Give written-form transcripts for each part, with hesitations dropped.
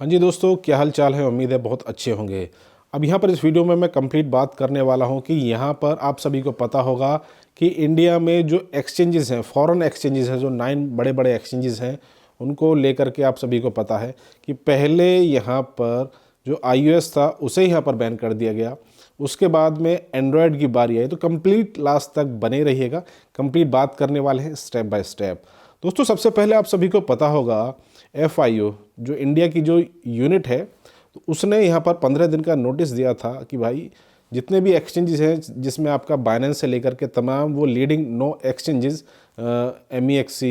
हाँ जी दोस्तों, क्या हाल चाल है। उम्मीद है बहुत अच्छे होंगे। अब यहाँ पर इस वीडियो में मैं कंप्लीट बात करने वाला हूँ कि यहाँ पर आप सभी को पता होगा कि इंडिया में जो एक्सचेंजेस हैं, फॉरेन एक्सचेंजेस हैं, जो 9 बड़े बड़े एक्सचेंजेस हैं, उनको लेकर के आप सभी को पता है कि पहले यहाँ पर जो iOS था उसे यहाँ पर बैन कर दिया गया। उसके बाद में एंड्रॉयड की बारी आई। तो कंप्लीट लास्ट तक बने रहिएगा, कंप्लीट बात करने वाले हैं स्टेप बाय स्टेप। दोस्तों सबसे पहले आप सभी को पता होगा FIO जो इंडिया की जो यूनिट है, तो उसने यहाँ पर 15 दिन का नोटिस दिया था कि भाई जितने भी एक्सचेंजेस हैं जिसमें आपका बाइनेंस से लेकर के तमाम वो लीडिंग नो एक्सचेंजेस MEXC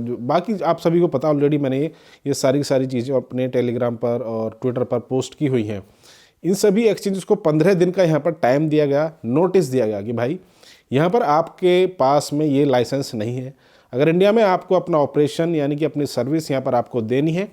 जो बाकी आप सभी को पता ऑलरेडी, मैंने ये सारी की सारी चीज़ें अपने टेलीग्राम पर और ट्विटर पर पोस्ट की हुई हैं। इन सभी एक्सचेंजेस को 15 दिन का यहाँ पर टाइम दिया गया, नोटिस दिया गया कि भाई यहाँ पर आपके पास में ये लाइसेंस नहीं है। अगर इंडिया में आपको अपना ऑपरेशन यानी कि अपनी सर्विस यहाँ पर आपको देनी है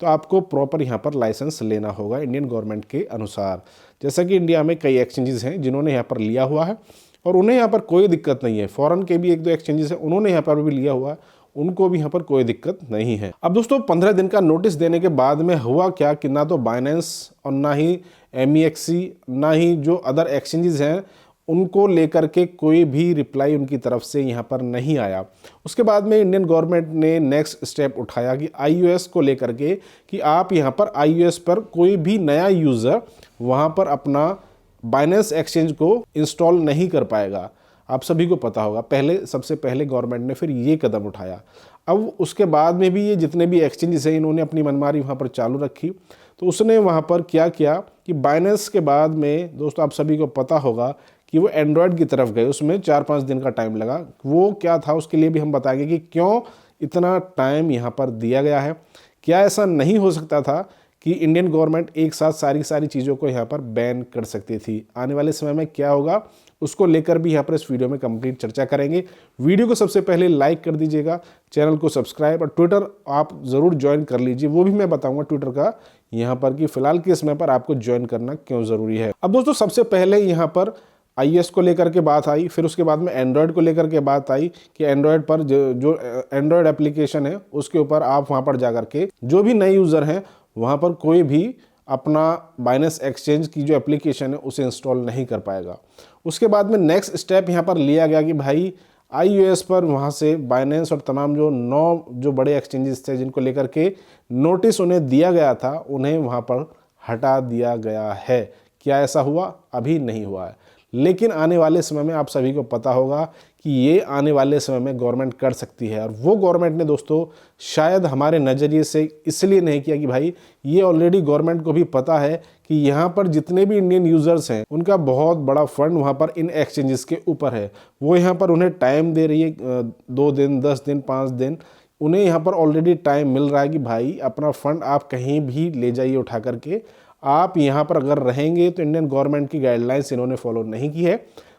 तो आपको प्रॉपर यहाँ पर लाइसेंस लेना होगा इंडियन गवर्नमेंट के अनुसार। जैसा कि इंडिया में कई एक्सचेंजेस हैं जिन्होंने यहाँ पर लिया हुआ है और उन्हें यहाँ पर कोई दिक्कत नहीं है। फॉरेन के भी 1-2 एक्सचेंजेस हैं, उन्होंने यहाँ पर भी लिया हुआ है, उनको भी यहाँ पर कोई दिक्कत नहीं है। अब दोस्तों 15 दिन का नोटिस देने के बाद में हुआ क्या कि ना तो बाइनेंस और ना ही MEXC ना ही जो अदर एक्सचेंजेस हैं उनको लेकर के कोई भी रिप्लाई उनकी तरफ से यहाँ पर नहीं आया। उसके बाद में इंडियन गवर्नमेंट ने नेक्स्ट स्टेप उठाया कि iOS को लेकर के कि आप यहाँ पर iOS पर कोई भी नया यूज़र वहाँ पर अपना बाइनेंस एक्सचेंज को इंस्टॉल नहीं कर पाएगा। आप सभी को पता होगा सबसे पहले गवर्नमेंट ने फिर ये कदम उठाया। अब उसके बाद में भी ये जितने भी एक्सचेंजेस हैं इन्होंने अपनी मनमानी वहाँ पर चालू रखी। तो उसने वहाँ पर क्या किया कि बाइनेंस के बाद में दोस्तों आप सभी को पता होगा कि वो एंड्रॉयड की तरफ गए, उसमें 4-5 दिन का टाइम लगा। वो क्या था उसके लिए भी हम बताएंगे कि क्यों इतना टाइम यहाँ पर दिया गया है। क्या ऐसा नहीं हो सकता था कि इंडियन गवर्नमेंट एक साथ सारी चीज़ों को यहाँ पर बैन कर सकती थी। आने वाले समय में क्या होगा उसको लेकर भी यहाँ पर इस वीडियो में कंप्लीट चर्चा करेंगे। वीडियो को सबसे पहले लाइक कर दीजिएगा, चैनल को सब्सक्राइब और ट्विटर आप ज़रूर ज्वाइन कर लीजिए। वो भी मैं बताऊंगा ट्विटर का यहाँ पर कि फिलहाल के समय पर आपको ज्वाइन करना क्यों ज़रूरी है। अब दोस्तों सबसे पहले यहाँ पर iOS को लेकर के बात आई, फिर उसके बाद में एंड्रॉयड को लेकर के बात आई कि एंड्रॉयड पर जो एंड्रॉयड एप्लीकेशन है उसके ऊपर आप वहाँ पर जाकर के जो भी नए यूज़र हैं वहाँ पर कोई भी अपना बाइनेंस एक्सचेंज की जो एप्लीकेशन है उसे इंस्टॉल नहीं कर पाएगा। उसके बाद में नेक्स्ट स्टेप यहाँ पर लिया गया कि भाई iOS पर वहाँ से बाइनेंस और तमाम जो 9 जो बड़े एक्सचेंजेस थे जिनको लेकर के नोटिस उन्हें दिया गया था उन्हें वहाँ पर हटा दिया गया है। क्या ऐसा हुआ? अभी नहीं हुआ है, लेकिन आने वाले समय में आप सभी को पता होगा कि ये आने वाले समय में गवर्नमेंट कर सकती है। और वो गवर्नमेंट ने दोस्तों शायद हमारे नज़रिए से इसलिए नहीं किया कि भाई ये ऑलरेडी गवर्नमेंट को भी पता है कि यहाँ पर जितने भी इंडियन यूज़र्स हैं उनका बहुत बड़ा फंड वहाँ पर इन एक्सचेंजेस के ऊपर है। वो यहाँ पर उन्हें टाइम दे रही है 2 दिन, 10 दिन, 5 दिन, उन्हें यहाँ पर ऑलरेडी टाइम मिल रहा है कि भाई अपना फंड आप कहीं भी ले जाइए उठा करके। आप यहाँ पर अगर रहेंगे तो इंडियन गवर्नमेंट की गाइडलाइंस इन्होंने फॉलो नहीं की है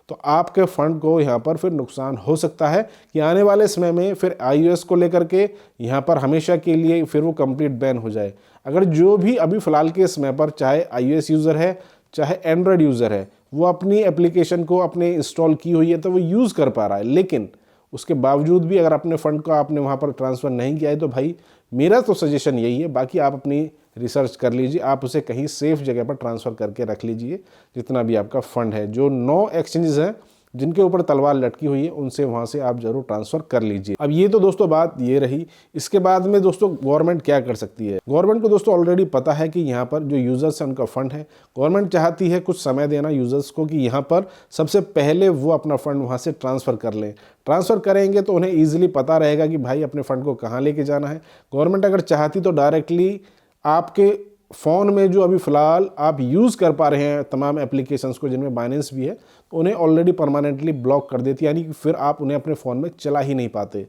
तो आपके फंड को यहाँ पर फिर नुकसान हो सकता है कि आने वाले समय में फिर iOS को लेकर के यहाँ पर हमेशा के लिए फिर वो कंप्लीट बैन हो जाए। अगर जो भी अभी फ़िलहाल के समय पर चाहे iOS यूज़र है चाहे एंड्रॉयड यूज़र है वो अपनी एप्लीकेशन को अपने इंस्टॉल की हुई है तो वो यूज़ कर पा रहा है, लेकिन उसके बावजूद भी अगर अपने फ़ंड को आपने वहाँ पर ट्रांसफ़र नहीं किया है तो भाई मेरा तो सजेशन यही है, बाकी आप अपनी रिसर्च कर लीजिए, आप उसे कहीं सेफ जगह पर ट्रांसफ़र करके रख लीजिए। जितना भी आपका फ़ंड है, जो 9 एक्सचेंजेस हैं जिनके ऊपर तलवार लटकी हुई है उनसे वहाँ से आप ज़रूर ट्रांसफ़र कर लीजिए। अब ये तो दोस्तों बात ये रही। इसके बाद में दोस्तों गवर्नमेंट क्या कर सकती है? गवर्नमेंट को दोस्तों ऑलरेडी पता है कि यहाँ पर जो यूज़र्स हैं उनका फ़ंड है। गवर्नमेंट चाहती है कुछ समय देना यूज़र्स को कि यहाँ पर सबसे पहले वो अपना फ़ंड वहाँ से ट्रांसफ़र कर लें। ट्रांसफ़र करेंगे तो उन्हें ईजिली पता रहेगा कि भाई अपने फ़ंड को कहाँ लेके जाना है। गवर्नमेंट अगर चाहती तो डायरेक्टली आपके फ़ोन में जो अभी फ़िलहाल आप यूज़ कर पा रहे हैं तमाम एप्लीकेशंस को जिनमें बाइनेंस भी है तो उन्हें ऑलरेडी परमानेंटली ब्लॉक कर देती है, यानी कि फिर आप उन्हें अपने फ़ोन में चला ही नहीं पाते।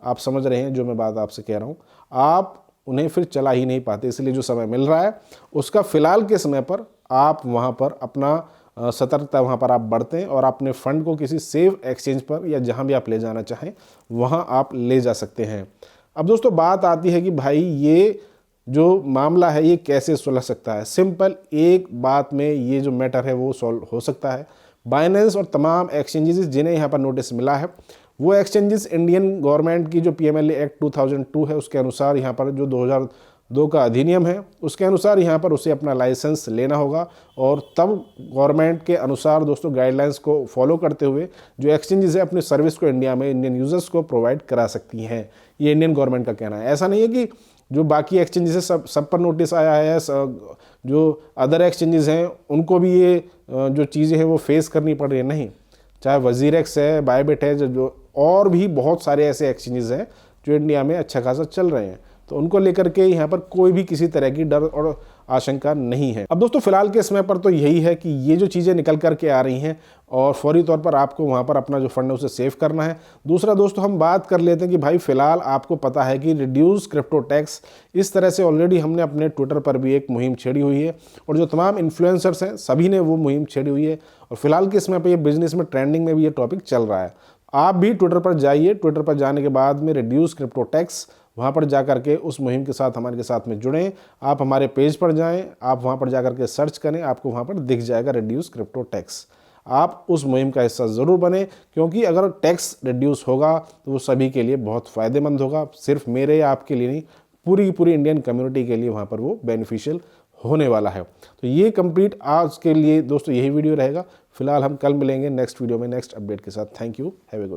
आप समझ रहे हैं जो मैं बात आपसे कह रहा हूँ, आप उन्हें फिर चला ही नहीं पाते। इसलिए जो समय मिल रहा है उसका फ़िलहाल के समय पर आप वहाँ पर अपना सतर्कता वहाँ पर आप बरतें और अपने फ़ंड को किसी सेफ एक्सचेंज पर या जहाँ भी आप ले जाना चाहें वहाँ आप ले जा सकते हैं। अब दोस्तों बात आती है कि भाई ये जो मामला है ये कैसे सुलझ सकता है। सिंपल एक बात में ये जो मैटर है वो सॉल्व हो सकता है। बाइनेंस और तमाम एक्सचेंजेस जिन्हें यहाँ पर नोटिस मिला है वो एक्सचेंजेस इंडियन गवर्नमेंट की जो PMLA एक्ट 2002 है उसके अनुसार यहाँ पर जो 2 का अधिनियम है, उसके अनुसार यहाँ पर उसे अपना लाइसेंस लेना होगा और तब गवर्नमेंट के अनुसार दोस्तों गाइडलाइंस को फॉलो करते हुए जो एक्सचेंजेस है अपनी सर्विस को इंडिया में इंडियन यूजर्स को प्रोवाइड करा सकती हैं। ये इंडियन गवर्नमेंट का कहना है। ऐसा नहीं है कि जो बाकी एक्सचेंजेस है सब पर नोटिस आया है, जो अदर एक्सचेंजेस हैं उनको भी ये जो चीज़ें हैं वो फेस करनी पड़ रही है, नहीं। चाहे वजीरेक्स है, बायबिट है, जो और भी बहुत सारे ऐसे एक्सचेंजेस हैं जो इंडिया में अच्छा खासा चल रहे हैं, तो उनको लेकर के यहाँ पर कोई भी किसी तरह की डर और आशंका नहीं है। अब दोस्तों फिलहाल के समय पर तो यही है कि ये जो चीज़ें निकल कर के आ रही हैं और फौरी तौर पर आपको वहाँ पर अपना जो फंड है उसे सेव करना है। दूसरा दोस्तों हम बात कर लेते हैं कि भाई फिलहाल आपको पता है कि रिड्यूस क्रिप्टो टैक्स, इस तरह से ऑलरेडी हमने अपने ट्विटर पर भी एक मुहिम छेड़ी हुई है और जो तमाम इन्फ्लुएंसर्स हैं सभी ने वो मुहिम छेड़ी हुई है और फिलहाल के समय पर ये बिजनेस में ट्रेंडिंग में भी ये टॉपिक चल रहा है। आप भी ट्विटर पर जाइए, ट्विटर पर जाने के बाद में रिड्यूस क्रिप्टो टैक्स, वहाँ पर जा कर के उस मुहिम के साथ हमारे साथ में जुड़ें। आप हमारे पेज पर जाएं, आप वहाँ पर जा कर के सर्च करें, आपको वहाँ पर दिख जाएगा रिड्यूस क्रिप्टो टैक्स। आप उस मुहिम का हिस्सा ज़रूर बने, क्योंकि अगर टैक्स रिड्यूस होगा तो वो सभी के लिए बहुत फ़ायदेमंद होगा, सिर्फ मेरे या आपके लिए नहीं, पूरी की पूरी इंडियन कम्युनिटी के लिए वहाँ पर वो बेनिफिशियल होने वाला है। तो ये कंप्लीट आज के लिए दोस्तों यही वीडियो रहेगा। फिलहाल हम कल मिलेंगे नेक्स्ट वीडियो में नेक्स्ट अपडेट के साथ। Thank you, have a good.